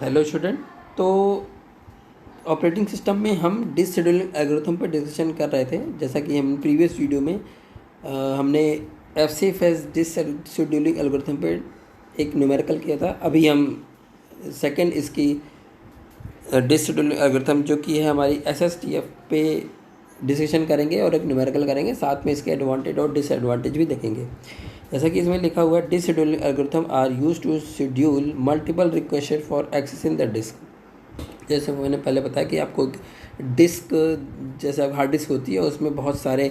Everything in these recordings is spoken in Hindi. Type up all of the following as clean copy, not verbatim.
Hello student. तो ऑपरेटिंग सिस्टम में हम डिस्क शेड्यूलिंग एल्गोरिथम पर डिस्कशन कर रहे थे। जैसा कि हम प्रीवियस वीडियो में हमने F C F S disk scheduling algorithm पे एक न्यूमेरिकल किया था। अभी हम सेकंड इसकी डिस्क शेड्यूलिंग एल्गोरिथम जो कि है हमारी एस एस टी एफ पे डिस्कशन करेंगे और एक न्यूमेरिकल करेंगे, साथ में इसके एडवांटेज और डिसएडवांटेज भी देखेंगे। जैसा कि इसमें लिखा हुआ है, disk scheduling algorithm are use to schedule multiple request for accessing the disk. जैसे मैंने पहले बताया कि आपको डिस्क, जैसे हार्ड डिस्क होती है, उसमें बहुत सारे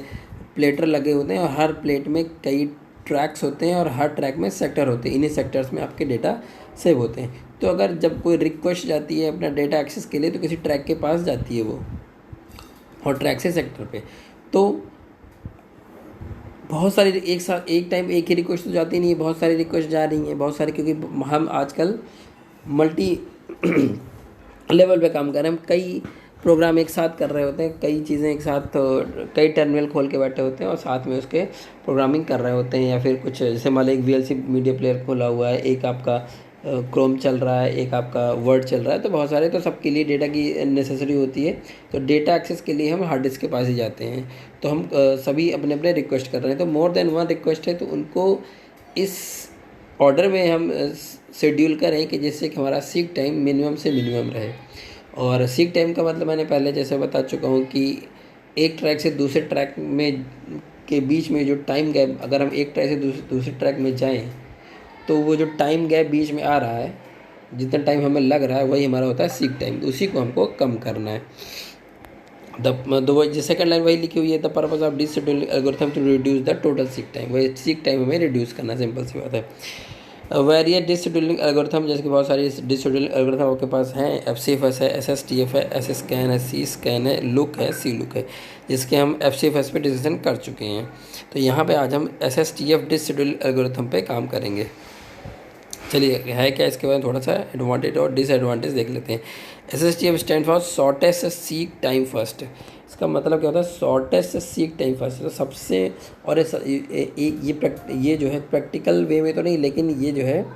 प्लेटर लगे होते हैं और हर प्लेट में कई ट्रैक्स होते हैं और हर ट्रैक में सेक्टर होते हैं। इन्हीं सेक्टर्स में आपके डेटा सेव होते हैं। तो अगर जब कोई रिक्वेस्ट जाती है अपना डेटा एक्सेस के लिए, तो किसी ट्रैक के पास जाती है वो, और ट्रैक से सेक्टर पे तो बहुत सारी एक साथ एक टाइम एक ही रिक्वेस्ट तो जाती नहीं है, बहुत सारी रिक्वेस्ट जा रही हैं, बहुत सारी, क्योंकि हम आजकल मल्टी लेवल पे काम कर रहे हैं। हम कई प्रोग्राम एक साथ कर रहे होते हैं, कई चीज़ें एक साथ, कई टर्मिनल खोल के बैठे होते हैं और साथ में उसके प्रोग्रामिंग कर रहे होते हैं। या फिर कुछ जैसे मान लो एक वीएलसी मीडिया प्लेयर खोला हुआ है, एक आपका क्रोम चल रहा है, एक आपका वर्ड चल रहा है, तो बहुत सारे, तो सबके लिए डेटा की नेसेसरी होती है। तो डेटा एक्सेस के लिए हम हार्ड डिस्क के पास ही जाते हैं। तो हम सभी अपने अपने रिक्वेस्ट कर रहे हैं, तो मोर देन वन रिक्वेस्ट है, तो उनको इस ऑर्डर में हम शेड्यूल करें कि जिससे कि हमारा सीक टाइम मिनिमम से मिनिमम रहे। और सीक टाइम का मतलब मैंने पहले जैसे बता चुका हूँ कि एक ट्रैक से दूसरे ट्रैक में के बीच में जो टाइम गैप, अगर हम एक ट्रैक से दूसरे ट्रैक में जाएं, तो वो जो टाइम गैप बीच में आ रहा है, जितना टाइम हमें लग रहा है, वही हमारा होता है सीक टाइम। उसी को हमको कम करना है। जो सेकंड लाइन वही लिखी हुई है, the purpose of disk scheduling algorithm to reduce the total seek time. वही सीक टाइम हमें रिड्यूस करना, सिंपल सी बात है। वेरियस डिस्क शेड्यूलिंग एल्गोरिथम, जैसे कि बहुत सारी डिस्क शेड्यूलिंग एल्गोरिथम आपके पास हैं। एफ सी एफ एस है, एस एस टी एफ है, एस एस स्कैन है, सी स्कैन है, लुक है, सी लुक है, जिसके हम एफ सी एफ एस पे डिस्कशन कर चुके हैं। तो यहाँ पे आज हम S S T F disk scheduling algorithm पे काम करेंगे। चलिए, है क्या इसके बारे में थोड़ा सा एडवांटेज और डिसएडवांटेज देख लेते हैं। S S T F stand for shortest seek time first. इसका मतलब क्या होता है? शॉर्टेस्ट सीक टाइम फर्स्ट, तो सबसे, और ये जो है प्रैक्टिकल वे में तो नहीं, लेकिन ये जो है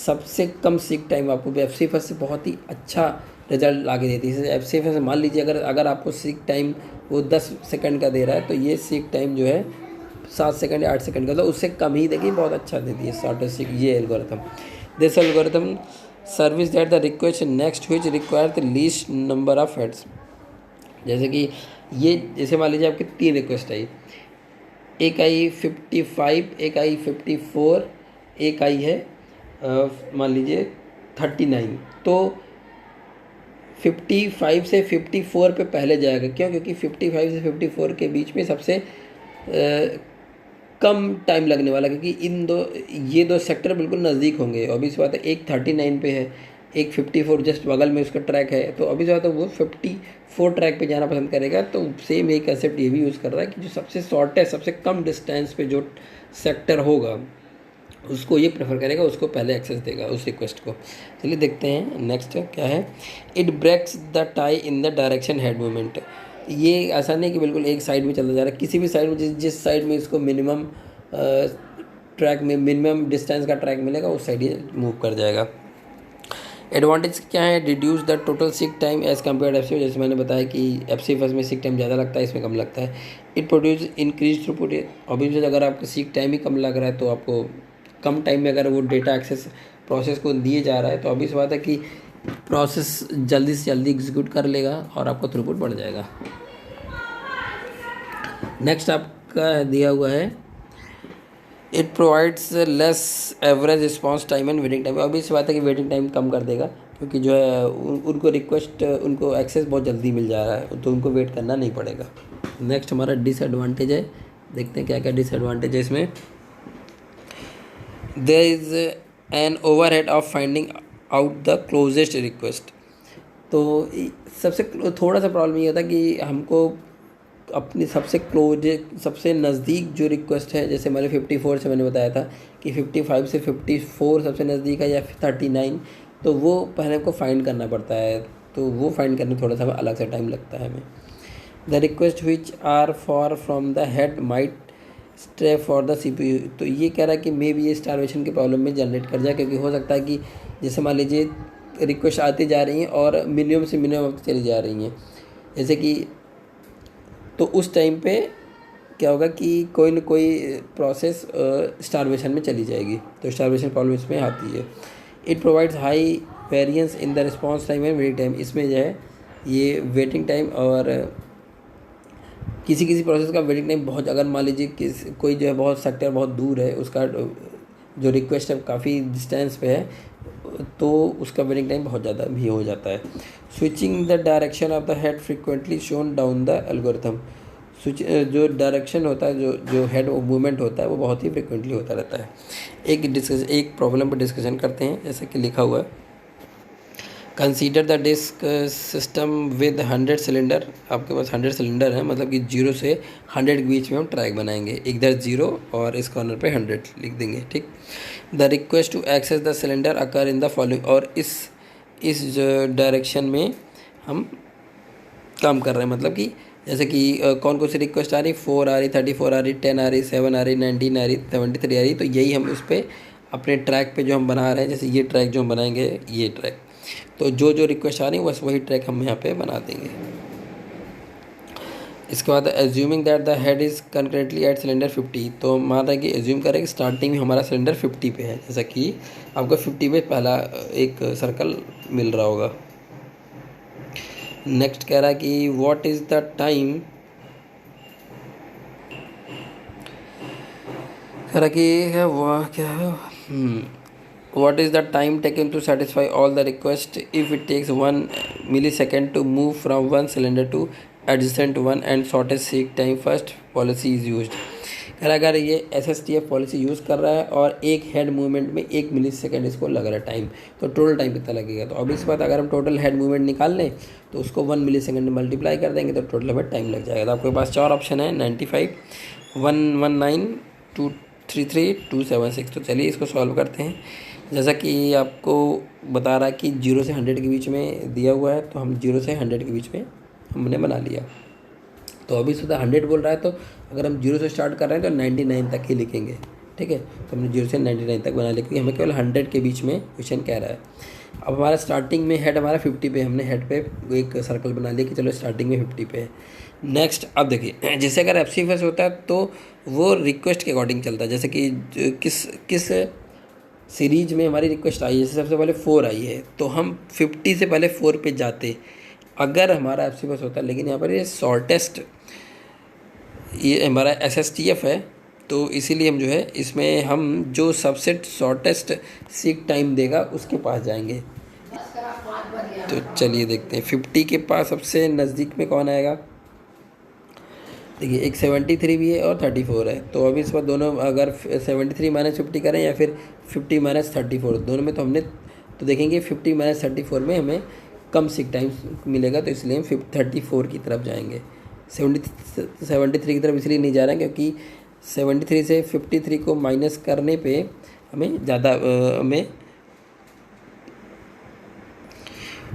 सबसे कम सीक टाइम आपको एफ सी एफ से बहुत ही अच्छा रिजल्ट ला के देती है। एफ सी एफ से मान लीजिए अगर आपको सीक टाइम वो 10 सेकंड का दे रहा है, तो ये सीक टाइम जो है 7 सेकंड या 8 सेकंड का, तो उससे कम ही देगी, बहुत अच्छा देती है शॉर्टेस्ट सीक ये algorithm. This algorithm service that the request next which require the least number of heads. जैसे कि ये, जैसे मान लीजिए आपकी 3 रिक्वेस्ट आई, एक आई 55, एक आई 54, एक आई है मान लीजिए 39। तो 55 से 54 पे पहले जाएगा। क्यों? क्योंकि 55 से 54 के बीच में सबसे कम टाइम लगने वाला, क्योंकि ये दो सेक्टर बिल्कुल नज़दीक होंगे। अभी इस बात है, एक 39 पे है, एक 54 जस्ट बगल में उसका ट्रैक है, तो अभी जो है तो वो 54 ट्रैक पे जाना पसंद करेगा। तो सेम एक कंसेप्ट ये भी यूज़ कर रहा है कि जो सबसे शॉर्टेस्ट, सबसे कम डिस्टेंस पे जो सेक्टर होगा, उसको ये प्रेफर करेगा, उसको पहले एक्सेस देगा उस रिक्वेस्ट को। चलिए देखते हैं नेक्स्ट क्या है। It breaks the tie in the direction head movement. ये ऐसा नहीं कि बिल्कुल एक साइड में चलता जा रहा है, किसी भी साइड में, जिस साइड में इसको मिनिमम ट्रैक में मिनिमम डिस्टेंस का ट्रैक मिलेगा, उस साइड ये मूव कर जाएगा। एडवांटेज क्या है? Reduce the total seek time as compare F C. जैसे मैंने बताया कि एफ सी एफ एस में सीक टाइम ज़्यादा लगता है, इसमें कम लगता है। It produce increase throughput. Obviously अगर आपको सीक टाइम ही कम लग रहा है, तो आपको कम टाइम में अगर वो डेटा एक्सेस प्रोसेस को दिए जा रहा है, तो अभी इस बात है कि प्रोसेस जल्दी से जल्दी एग्जीक्यूट कर लेगा और आपका थ्रूपुट बढ़ जाएगा। नेक्स्ट आपका दिया हुआ है, it provides less average response time and waiting time. अभी इस बात है कि वेटिंग टाइम कम कर देगा, क्योंकि जो है उनको रिक्वेस्ट, उनको एक्सेस बहुत जल्दी मिल जा रहा है, तो उनको वेट करना नहीं पड़ेगा। नेक्स्ट हमारा डिसएडवांटेज है, देखते हैं क्या क्या डिसएडवांटेज है इसमें। There is an overhead of finding out the closest request. तो सबसे थोड़ा सा प्रॉब्लम ये होता है कि हमको अपनी सबसे नज़दीक जो रिक्वेस्ट है, जैसे मैंने 54 से मैंने बताया था कि 55 से 54 सबसे नज़दीक है, या 39, तो वो पहले हमको फाइंड करना पड़ता है, तो वो फाइंड करने में थोड़ा सा अलग से टाइम लगता है हमें। The request which are for from the head might stay for the CPU। तो ये कह रहा है कि मे बी ये स्टारवेशन की प्रॉब्लम में जनरेट कर जाए, क्योंकि हो सकता है कि जैसे मान लीजिए रिक्वेस्ट आती जा रही हैं और मिनिमम से मिनिमम वक्त चली जा रही हैं, जैसे कि तो उस टाइम पे क्या होगा कि कोई न कोई प्रोसेस स्टारवेशन में चली जाएगी, तो स्टारवेशन प्रॉब्लम इसमें आती है। It provides high variance in the response time and waiting time. इसमें जो है ये वेटिंग टाइम और किसी किसी प्रोसेस का वेटिंग टाइम बहुत, अगर मान लीजिए कोई जो है बहुत सेक्टर बहुत दूर है, उसका जो रिक्वेस्ट है काफ़ी डिस्टेंस पे है, तो उसका वेटिंग टाइम बहुत ज़्यादा भी हो जाता है। Switching the direction of the head frequently shown down the algorithm. Switch जो डायरेक्शन होता है, जो हेड मूवमेंट होता है, वो बहुत ही फ्रिक्वेंटली होता रहता है। एक प्रॉब्लम पर डिस्कशन करते हैं, जैसे कि लिखा हुआ है, consider the disk system with 100 cylinder. आपके पास 100 सिलेंडर है, मतलब कि 0 से 100 के बीच में हम ट्रैक बनाएंगे, इधर 0 और इस कॉर्नर पे 100 लिख देंगे, ठीक। The request to access the cylinder occur in the following, और इस डायरेक्शन में हम काम कर रहे हैं, मतलब कि जैसे कि कौन कौन सी रिक्वेस्ट आ रही, 4 आ रही, 34 आ रही, 10 आ रही, 7 आ रही, 19 आ रही, 73 आ रही, तो यही हम उस पर अपने ट्रैक पे जो हम बना रहे हैं, जैसे ये ट्रैक जो हम बनाएंगे, ये ट्रैक, तो जो रिक्वेस्ट आ रही है बस वही ट्रैक हम यहाँ पे बना देंगे। इसके बाद assuming that the head is concurrently at cylinder 50, तो मान रहा है कि एज्यूम करें कि स्टार्टिंग में हमारा सिलेंडर 50 पे है, जैसा कि आपको 50 पे पहला एक सर्कल मिल रहा होगा। नेक्स्ट कह रहा है कि व्हाट इज़ द टाइम, कह रहा कि वह क्या है, what is the time taken to satisfy all the requests if it takes 1 millisecond to move from one cylinder to adjacent one and shortest seek time first policy is used। अगर ये SSTF पॉलिसी यूज़ कर रहा है और एक हेड मूवमेंट में 1 मिलीसेकंड इसको लग रहा है टाइम, तो टोटल टाइम कितना लगेगा, तो अब इस बात अगर हम टोटल हेड मूवमेंट निकाल लें तो उसको 1 मिलीसेकंड मल्टीप्लाई कर देंगे तो टोटल हमें टाइम लग जाएगा। तो आपके पास 4 ऑप्शन है, 95, 119, 233, 276। तो चलिए इसको सॉल्व करते हैं। जैसा कि आपको बता रहा है कि 0 से 100 के बीच में दिया हुआ है, तो हम 0 से 100 के बीच में हमने बना लिया। तो अभी सुधा 100 बोल रहा है, तो अगर हम 0 से स्टार्ट कर रहे हैं तो 99 तक ही लिखेंगे, ठीक है। तो हमने 0 से 99 तक बना लिया, क्योंकि हमें केवल 100 के बीच में क्वेश्चन कह रहा है। अब हमारा स्टार्टिंग में हेड हमारा 50 पे, हमने हेड पे एक सर्कल बना लिया कि चलो स्टार्टिंग में 50 पे है। नेक्स्ट अब देखिए, जैसे अगर FCFS होता है तो वो रिक्वेस्ट के अकॉर्डिंग चलता है, जैसे कि किस सीरीज में हमारी रिक्वेस्ट आई है, जैसे सबसे पहले 4 आई है, तो हम 50 से पहले 4 पे जाते अगर हमारा FCFS होता है। लेकिन यहाँ पर ये शॉर्टेस्ट, ये हमारा SSTF है, तो इसीलिए हम जो है इसमें हम जो सबसे शॉर्टेस्ट सीक टाइम देगा उसके पास जाएंगे। तो चलिए देखते हैं 50 के पास सबसे नज़दीक में कौन आएगा। देखिए एक 73 भी है और 34 है, तो अभी इस बार दोनों अगर 73 माइनस 50 करें या फिर 50 माइनस 34, दोनों में तो हमने तो देखेंगे 50 माइनस 34 में हमें कम सीक टाइम मिलेगा, तो इसलिए हम 34 की तरफ जाएंगे। 73 की तरफ इसलिए नहीं जा रहे हैं क्योंकि 73 से 53 को माइनस करने पे हमें ज़्यादा हमें,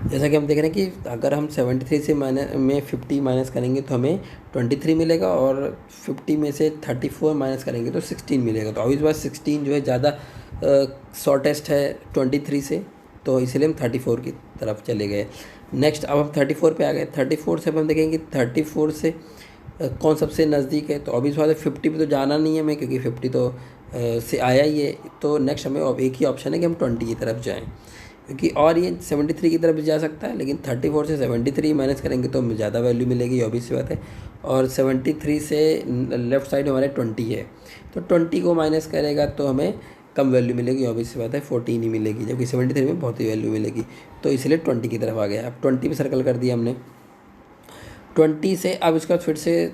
जैसा कि हम देख रहे हैं कि अगर हम 73 से में 50 माइनस करेंगे तो हमें 23 मिलेगा, और 50 में से 34 माइनस करेंगे तो 16 मिलेगा। तो अब इस बार 16 जो है ज़्यादा शॉर्टेस्ट है 23 से, तो इसलिए हम 34 की तरफ चले गए। नेक्स्ट अब हम 34 पे आ गए। 34 से अब हम देखेंगे 34 से कौन सबसे नज़दीक है, तो अब इस बार 50 पे तो जाना नहीं है हमें, क्योंकि 50 तो से आया ही है। तो नेक्स्ट हमें अब एक ही ऑप्शन है कि हम 20 की तरफ जाएँ, क्योंकि और ये 73 की तरफ भी जा सकता है, लेकिन 34 से 73 माइनस करेंगे तो हमें ज़्यादा वैल्यू मिलेगी, ऑब्वियस सी बात है। और 73 से लेफ़्ट साइड हमारे 20 है, तो 20 को माइनस करेगा तो हमें कम वैल्यू मिलेगी, ऑब्वियस सी बात है 14 ही मिलेगी, जबकि 73 में बहुत ही वैल्यू मिलेगी। तो इसलिए 20 की तरफ आ गया। अब 20 पे सर्कल कर दिया हमने। 20 से अब इसका फिर से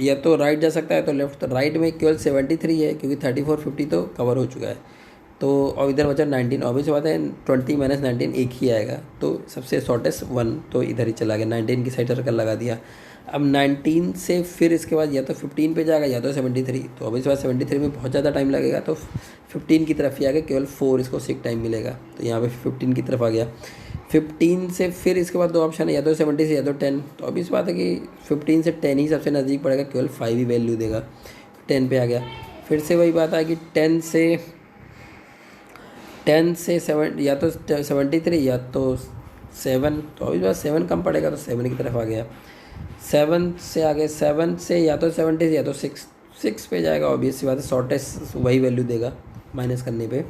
या तो राइट जा सकता है तो लेफ्ट, तो राइट में केवल 73 है, क्योंकि 34 50 तो कवर हो चुका है। तो अब इधर बचा 19, ऑब्वियस बात है 20 माइनस 19 एक ही आएगा, तो सबसे शॉर्टेस्ट 1 तो इधर ही चला गया, 19 की साइड सर्कल लगा दिया। अब 19 से फिर इसके बाद या तो 15 पे जाएगा या तो 73, तो ऑब्वियस बात 73 में बहुत ज़्यादा टाइम लगेगा, तो 15 की तरफ ही आ गया, केवल 4 इसको सीक टाइम मिलेगा, तो यहाँ पे 15 की तरफ आ गया। 15 से फिर इसके बाद 2 ऑप्शन है, या तो 70 से या तो 10, तो अब इस बात है कि 15 से 10 ही सबसे नज़दीक पड़ेगा, केवल 5 ही वैल्यू देगा। 10 पे आ गया। फिर से वही बात है कि 10 से 10 से 7 या तो 73 या तो 7, तो अभी बात 7 कम पड़ेगा तो 7 की तरफ आ गया। 7 से आगे 7 से या तो 70 या तो 6 पे जाएगा, ऑब्वियस सी बात है, शॉर्टेस्ट वही वैल्यू देगा माइनस करने पे।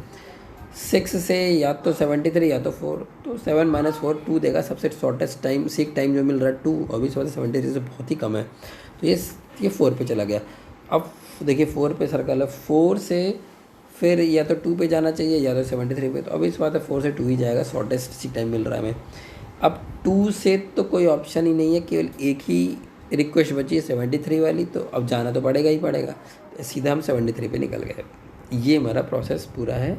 6 से या तो 73 या तो 4, तो 7 माइनस 4 2 देगा। सबसे शॉर्टेस्ट टाइम सीक टाइम जो मिल रहा है 2, ऑब्वियस बात है 73 से बहुत ही कम है, तो ये 4 पे चला गया। अब देखिए 4 पे सर्कल है, 4 से फिर या तो 2 पे जाना चाहिए या तो 73 पे, तो अब इस बात है 4 से 2 ही जाएगा, शॉर्टेस्ट सीक टाइम मिल रहा है हमें। अब 2 से तो कोई ऑप्शन ही नहीं है, केवल एक ही रिक्वेस्ट बची है 73 वाली, तो अब जाना तो पड़ेगा ही पड़ेगा, सीधा हम 73 पे निकल गए। ये हमारा प्रोसेस पूरा है।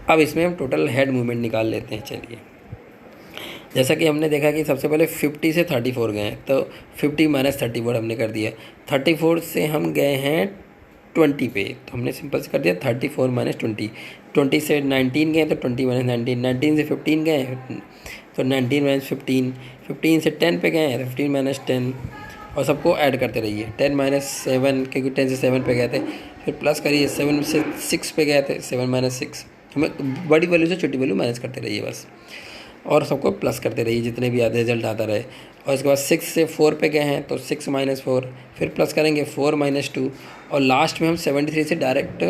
अब इसमें हम टोटल हेड मूवमेंट निकाल लेते हैं। चलिए, जैसा कि हमने देखा कि सबसे पहले 50 से 34 गए हैं, तो 50 माइनस 34 हमने कर दिया। 34 से हम गए हैं 20 पे, तो हमने सिंपल से कर दिया 34 माइनस 20। 20 से 19 गए तो 20 माइनस 19। 19 से 15 गए तो 19 माइनस 15। 15 से 10 पे गए तो 15 माइनस 10, और सबको ऐड करते रहिए। 10 माइनस 7, क्योंकि 10 से 7 पे गए थे, फिर प्लस करिए। 7 से 6 पे गए थे, 7 माइनस 6। हमें बड़ी वैल्यू से छोटी वैल्यू माइनस करते रहिए बस, और सबको प्लस करते रहिए जितने भी आधे रिजल्ट आता रहे। और इसके बाद 6 से 4 पे गए हैं तो 6 माइनस 4, फिर प्लस करेंगे 4 माइनस 2, और लास्ट में हम 73 से डायरेक्ट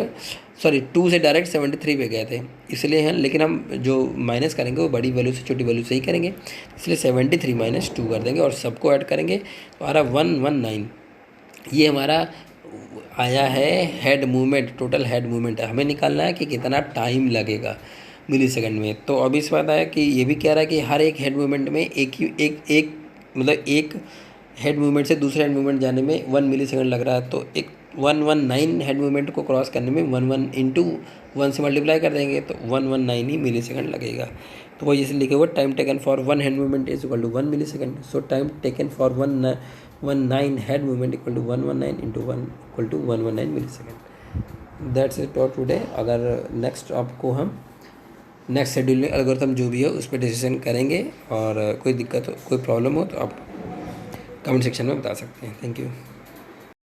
2 से डायरेक्ट 73 पे गए थे, इसलिए हैं। लेकिन हम जो माइनस करेंगे वो बड़ी वैल्यू से छोटी वैल्यू से ही करेंगे, इसलिए 73 माइनस 2 कर देंगे और सबको ऐड करेंगे तो हमारा 119। ये हमारा आया है head movement, total head movement है। हमें निकालना है कि कितना टाइम लगेगा मिली सेकंड में। तो अभी इस बात है कि ये भी कह रहा है कि हर एक हेड मूवमेंट में एक मतलब एक हेड मूवमेंट से दूसरे हेड मूवमेंट जाने में 1 मिली सेकंड लग रहा है, तो एक 119 हेड मूवमेंट को क्रॉस करने में 11 इंटू 1 से मल्टीप्लाई कर देंगे तो 119 ही मिली सेकंड लगेगा। तो वही जैसे लिखे हुआ time taken for 1 head movement is equal to 1 millisecond. So time taken for 119 head movement equal to 119 into 1 equal to 119 millisecond. That's it for today. अगर नेक्स्ट आपको हम नेक्स्ट शेड्यूलिंग एल्गोरिथम जो भी है उस पर डिसीजन करेंगे, और कोई दिक्कत हो, कोई प्रॉब्लम हो तो आप कमेंट सेक्शन में बता सकते हैं। Thank you.